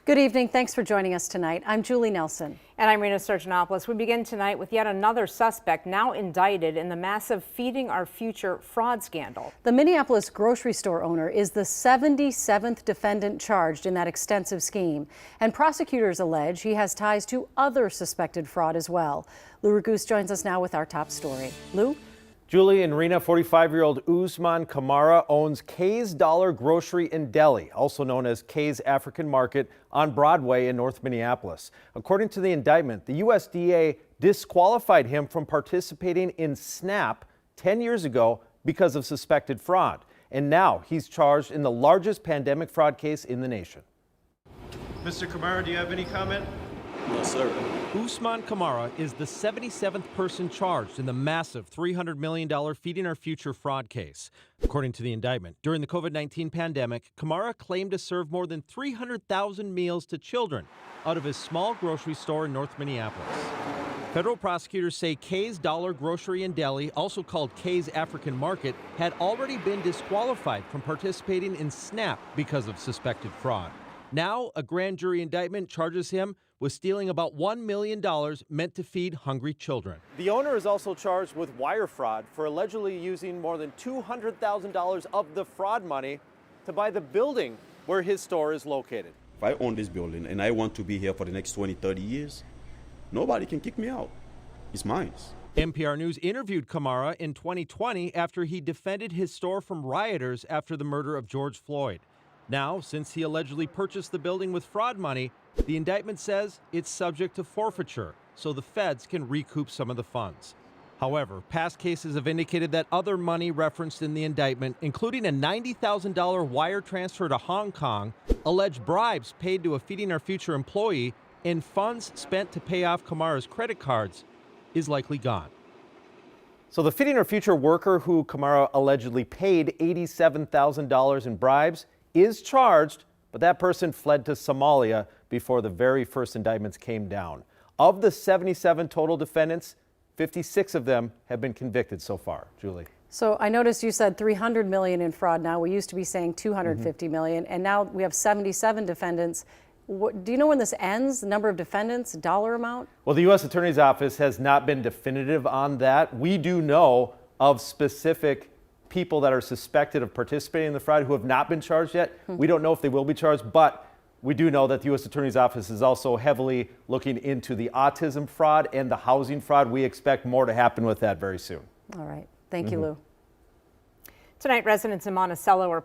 Good evening. Thanks for joining us tonight. I'm Julie Nelson. And I'm Rena Sturgeonopoulos. We begin tonight with yet another suspect now indicted in the massive Feeding Our Future fraud scandal. The Minneapolis grocery store owner is the 77th defendant charged in that extensive scheme. And prosecutors allege he has ties to other suspected fraud as well. Lou Raguse joins us now with our top story. Lou? Julie and Rena, 45-year-old Usman Kamara owns Kay's Dollar Grocery and Deli, also known as Kay's African Market, on Broadway in North Minneapolis. According to the indictment, the USDA disqualified him from participating in SNAP 10 years ago because of suspected fraud. And now he's charged in the largest pandemic fraud case in the nation. Mr. Kamara, do you have any comment? No, sir. Usman Kamara is the 77th person charged in the massive $300 million Feeding Our Future fraud case. According to the indictment, during the COVID-19 pandemic, Kamara claimed to serve more than 300,000 meals to children out of his small grocery store in North Minneapolis. Federal prosecutors say Kay's Dollar Grocery and Deli, also called Kay's African Market, had already been disqualified from participating in SNAP because of suspected fraud. Now, a grand jury indictment charges him with stealing about $1 million meant to feed hungry children. The owner is also charged with wire fraud for allegedly using more than $200,000 of the fraud money to buy the building where his store is located. If I own this building and I want to be here for the next 20, 30 years, nobody can kick me out. It's mine. NPR News interviewed Kamara in 2020 after he defended his store from rioters after the murder of George Floyd. Now, since he allegedly purchased the building with fraud money, the indictment says it's subject to forfeiture, so the feds can recoup some of the funds. However, past cases have indicated that other money referenced in the indictment, including a $90,000 wire transfer to Hong Kong, alleged bribes paid to a Feeding Our Future employee, and funds spent to pay off Kamara's credit cards, is likely gone. So the Feeding Our Future worker who Kamara allegedly paid $87,000 in bribes is charged, but that person fled to Somalia before the very first indictments came down. Of the 77 total defendants, 56 of them have been convicted so far. Julie. So I noticed you said 300 million in fraud now. We used to be saying 250 million, and now we have 77 defendants. Do you know when this ends? The number of defendants, dollar amount? Well, the U.S. Attorney's Office has not been definitive on that. We do know of specific people that are suspected of participating in the fraud who have not been charged yet. We don't know if they will be charged, but we do know that the U.S. Attorney's Office is also heavily looking into the autism fraud and the housing fraud. We expect more to happen with that very soon. All right. Thank you, Lou. Tonight, residents in Monticello are